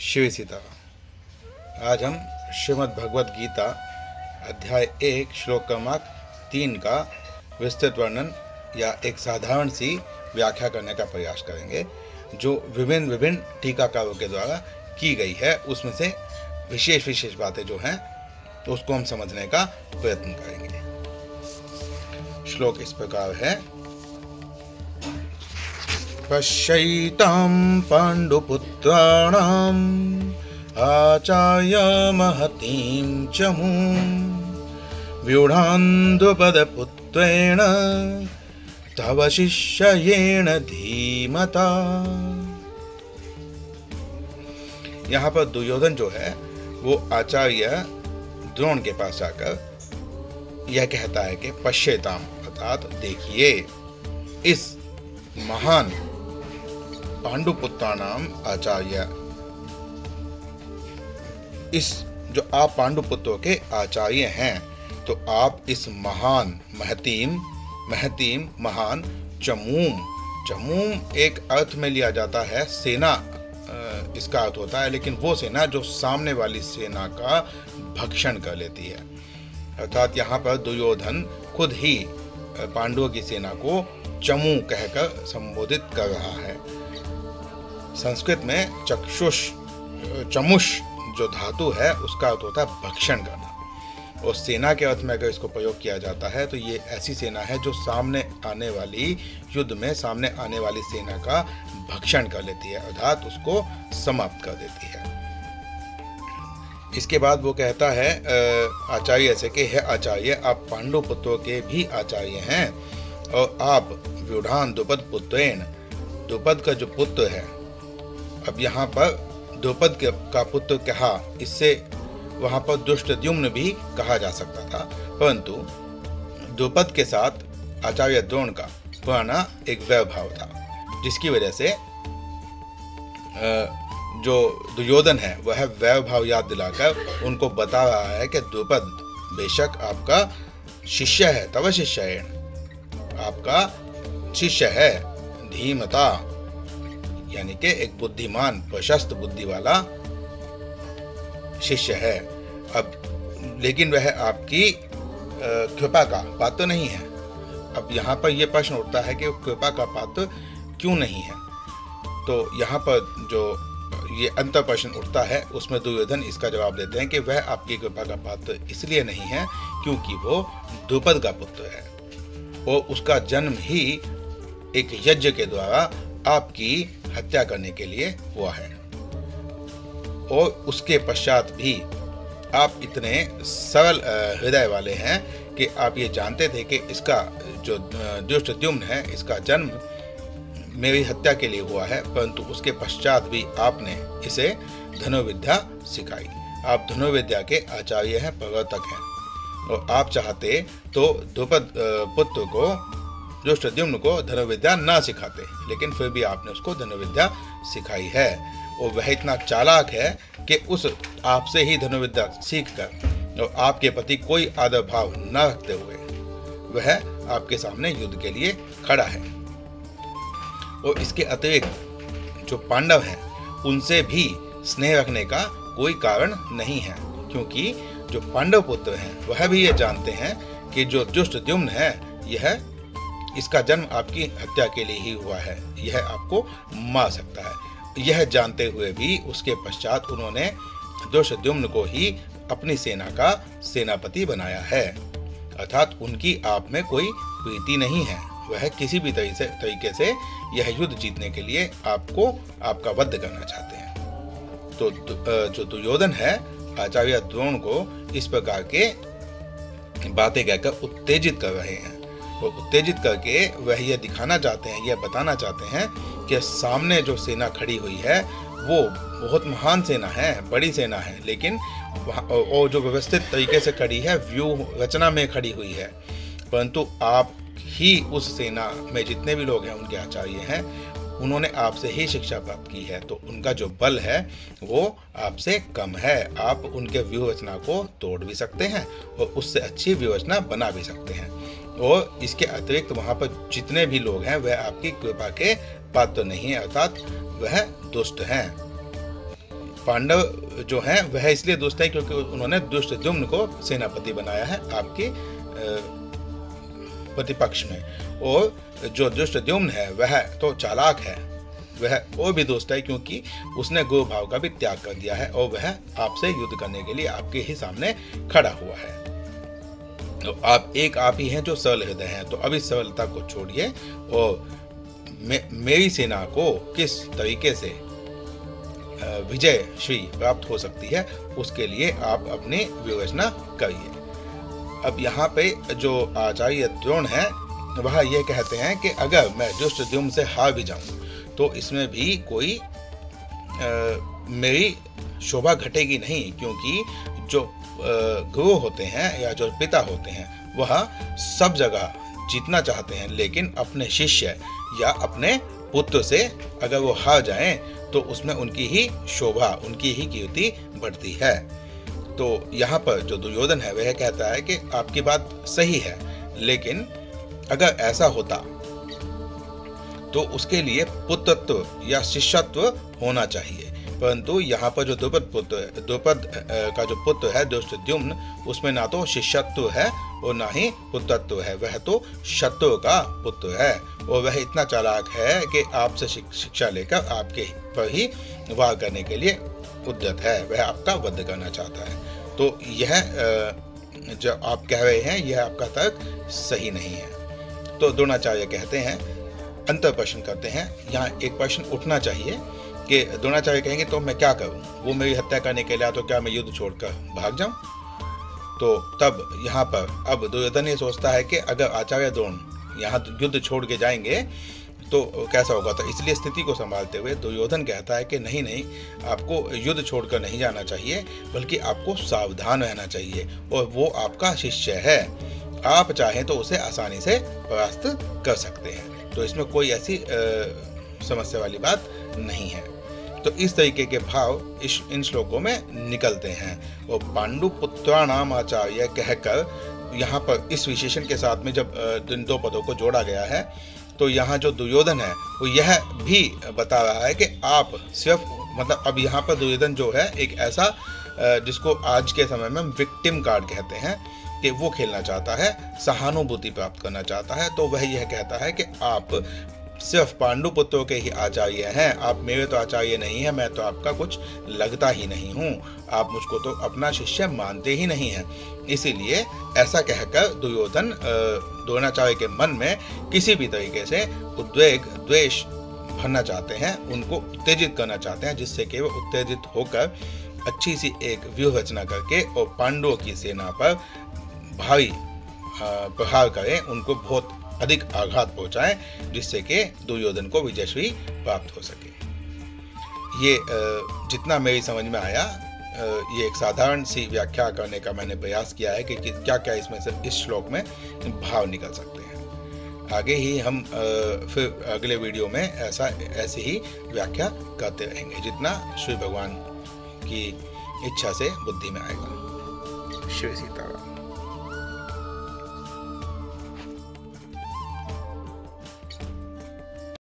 शिव सीता। आज हम श्रीमद् भगवद गीता अध्याय 1 श्लोक क्रमांक 3 का विस्तृत वर्णन या एक साधारण सी व्याख्या करने का प्रयास करेंगे, जो विभिन्न टीकाकारों के द्वारा की गई है। उसमें से विशेष बातें जो हैं उसको हम समझने का प्रयत्न करेंगे। श्लोक इस प्रकार है। पश्यैतां पाण्डुपुत्राणाम् आचार्य महतीं चमूं व्यूढान्धुपदपुत्रेण तव शिष्येण धीमता। यहाँ पर दुर्योधन जो है वो आचार्य द्रोण के पास जाकर यह कहता है कि पश्येताम अर्थात देखिए, इस महान पांडुपुत्राणाम आचार्य, इस जो आप पांडुपुत्रों के आचार्य हैं, तो आप इस महान महतीम महान चमूम एक अर्थ में लिया जाता है सेना, इसका अर्थ होता है, लेकिन वो सेना जो सामने वाली सेना का भक्षण कर लेती है। अर्थात यहाँ पर दुर्योधन खुद ही पांडवों की सेना को चमू कहकर संबोधित कर रहा है। संस्कृत में चमुष जो धातु है उसका अर्थ होता है भक्षण करना, और सेना के अर्थ में अगर इसको प्रयोग किया जाता है तो ये ऐसी सेना है जो सामने आने वाली युद्ध में सामने आने वाली सेना का भक्षण कर लेती है, अर्थात उसको समाप्त कर देती है। इसके बाद वो कहता है आचार्य से कि हे आचार्य, आप पांडु पुत्रों के भी आचार्य हैं, और आप व्यूढान द्रुपद पुत्रेण, द्रुपद का जो पुत्र है, अब यहाँ पर द्रुपद का पुत्र कहा, इससे वहाँ पर दुष्टद्युम्न भी कहा जा सकता था, परंतु द्रुपद के साथ आचार्य द्रोण का पुराना एक वैरभाव था, जिसकी वजह से जो दुर्योधन है वह वैरभाव याद दिलाकर उनको बता रहा है कि द्रुपद बेशक आपका शिष्य है, तव शिष्येण, आपका शिष्य है, धीमता यानी कि एक बुद्धिमान प्रशस्त बुद्धि वाला शिष्य है। अब लेकिन वह आपकी कृपा का पात्र नहीं है। अब यहाँ पर यह प्रश्न उठता है कि वो कृपा का पात्र क्यों नहीं है, तो यहाँ पर जो ये अंतर प्रश्न उठता है उसमें दुर्योधन इसका जवाब देते हैं कि वह आपकी कृपा का पात्र इसलिए नहीं है क्योंकि वो द्रुपद का पुत्र है, और उसका जन्म ही एक यज्ञ के द्वारा आपकी हत्या करने के लिए हुआ है, और उसके पश्चात भी आप इतने सरल हृदय वाले हैं कि आप ये जानते थे कि इसका जो दुष्टद्युम्न है, इसका जन्म मेरी हत्या के लिए हुआ है, परंतु उसके पश्चात भी आपने इसे धनुर्विद्या सिखाई। आप धनुर्विद्या के आचार्य हैं, प्रवर्तक हैं, और आप चाहते तो द्रुपद पुत्र को दुष्टद्युम्न को धनुर्विद्या ना सिखाते, लेकिन फिर भी आपने उसको धनुर्विद्या सिखाई है, और वह इतना चालाक है कि उस आपसे ही धनुर्विद्या सीखकर और आपके प्रति कोई आदर भाव न रखते हुए वह आपके सामने युद्ध के लिए खड़ा है। और इसके अतिरिक्त जो पांडव हैं उनसे भी स्नेह रखने का कोई कारण नहीं है, क्योंकि जो पांडव पुत्र हैं वह भी ये जानते हैं कि जो दुष्टद्युम्न है यह इसका जन्म आपकी हत्या के लिए ही हुआ है, यह आपको मार सकता है। यह जानते हुए भी उसके पश्चात उन्होंने दुष्टद्युम्न को ही अपनी सेना का सेनापति बनाया है, अर्थात उनकी आप में कोई प्रीति नहीं है, वह किसी भी तरीके से यह युद्ध जीतने के लिए आपका वध करना चाहते हैं। तो जो दुर्योधन है आचार्य द्रोण को इस प्रकार के बातें कहकर उत्तेजित कर रहे हैं, और उत्तेजित करके वह यह दिखाना चाहते हैं, यह बताना चाहते हैं कि सामने जो सेना खड़ी हुई है वो बहुत महान सेना है, बड़ी सेना है, लेकिन और जो व्यवस्थित तरीके से खड़ी है, व्यूह रचना में खड़ी हुई है, परंतु आप ही उस सेना में जितने भी लोग हैं उनके आचार्य हैं, उन्होंने आपसे ही शिक्षा प्राप्त की है, तो उनका जो बल है वो आपसे कम है। आप उनके व्यूह रचना को तोड़ भी सकते हैं और उससे अच्छी व्यूह रचना बना भी सकते हैं, और इसके अतिरिक्त वहाँ पर जितने भी लोग हैं वह आपकी कृपा के पात्र नहीं है, अर्थात वह दुष्ट हैं। पांडव जो हैं वह इसलिए दुष्ट हैं क्योंकि उन्होंने दुष्टद्युम्न को सेनापति बनाया है आपके प्रतिपक्ष में। और जो दुष्टद्युम्न है वह तो चालाक है, वह और भी दुष्ट है क्योंकि उसने गो भाव का भी त्याग कर दिया है और वह आपसे युद्ध करने के लिए आपके ही सामने खड़ा हुआ है। तो आप ही हैं जो सरल हृदय हैं। तो अब इस सरलता को छोड़िए और मेरी सेना को किस तरीके से विजय श्री प्राप्त हो सकती है उसके लिए आप अपनी विवेचना करिए। अब यहाँ पे जो आचार्य द्रोण है वह ये कहते हैं कि अगर मैं दुष्टद्युम्न से हार भी जाऊं तो इसमें भी कोई मेरी शोभा घटेगी नहीं, क्योंकि जो गुरु होते हैं या जो पिता होते हैं वह सब जगह जीतना चाहते हैं, लेकिन अपने शिष्य या अपने पुत्र से अगर वो हार जाएं तो उसमें उनकी ही शोभा, उनकी ही कीर्ति बढ़ती है। तो यहाँ पर जो दुर्योधन है वह कहता है कि आपकी बात सही है, लेकिन अगर ऐसा होता तो उसके लिए पुत्रत्व या शिष्यत्व होना चाहिए। परंतु यहाँ पर जो द्रुपद का जो पुत्र है दुष्टद्युम्न, उसमें ना तो शिष्यत्व है और ना ही पुत्रत्व है, वह तो शत्रु का पुत्र है और वह इतना चालाक है कि आपसे शिक्षा लेकर आपके पर ही वार करने के लिए उद्यत है, वह आपका वध करना चाहता है। तो यह जो आप कह रहे हैं यह आपका तर्क सही नहीं है। तो द्रोणाचार्य कहते हैं, अंतर प्रश्न करते हैं, यहाँ एक प्रश्न उठना चाहिए कि द्रोणाचार्य कहेंगे तो मैं क्या करूं, वो मेरी हत्या करने के लिए तो क्या मैं युद्ध छोड़कर भाग जाऊं? तो तब यहाँ पर अब दुर्योधन ये सोचता है कि अगर आचार्य द्रोण यहाँ युद्ध छोड़ के जाएंगे तो कैसा होगा। तो इसलिए स्थिति को संभालते हुए दुर्योधन कहता है कि नहीं नहीं, आपको युद्ध छोड़कर नहीं जाना चाहिए, बल्कि आपको सावधान रहना चाहिए और वो आपका शिष्य है, आप चाहें तो उसे आसानी से परास्त कर सकते हैं। तो इसमें कोई ऐसी समस्या वाली बात नहीं है। तो इस तरीके के भाव इन श्लोकों में निकलते हैं। और पांडु पुत्राणाम आचार्य कहकर यहाँ पर इस विशेषण के साथ में जब इन दो पदों को जोड़ा गया है तो यहाँ जो दुर्योधन है वो यह भी बता रहा है कि आप सिर्फ मतलब अब यहाँ पर दुर्योधन जो है एक ऐसा जिसको आज के समय में विक्टिम कार्ड कहते हैं कि वो खेलना चाहता है, सहानुभूति प्राप्त करना चाहता है। तो वह यह कहता है कि आप सिर्फ पांडु पुत्रों के ही आचार्य हैं, आप मेरे तो आचार्य नहीं हैं, मैं तो आपका कुछ लगता ही नहीं हूँ, आप मुझको तो अपना शिष्य मानते ही नहीं हैं। इसीलिए ऐसा कहकर दुर्योधन द्रोणाचार्य के मन में किसी भी तरीके से उद्वेग द्वेष भरना चाहते हैं, उनको उत्तेजित करना चाहते हैं, जिससे कि वो उत्तेजित होकर अच्छी सी एक व्यूह रचना करके और पांडवों की सेना पर भारी प्रहार करें, उनको बहुत अधिक आघात पहुंचाएं, जिससे कि दुर्योधन को विजयश्री प्राप्त हो सके। ये जितना मेरी समझ में आया, ये एक साधारण सी व्याख्या करने का मैंने प्रयास किया है कि क्या क्या इसमें से इस श्लोक में भाव निकल सकते हैं। आगे ही हम फिर अगले वीडियो में ऐसी ही व्याख्या करते रहेंगे, जितना श्री भगवान की इच्छा से बुद्धि में आएगा। श्री सीताराम।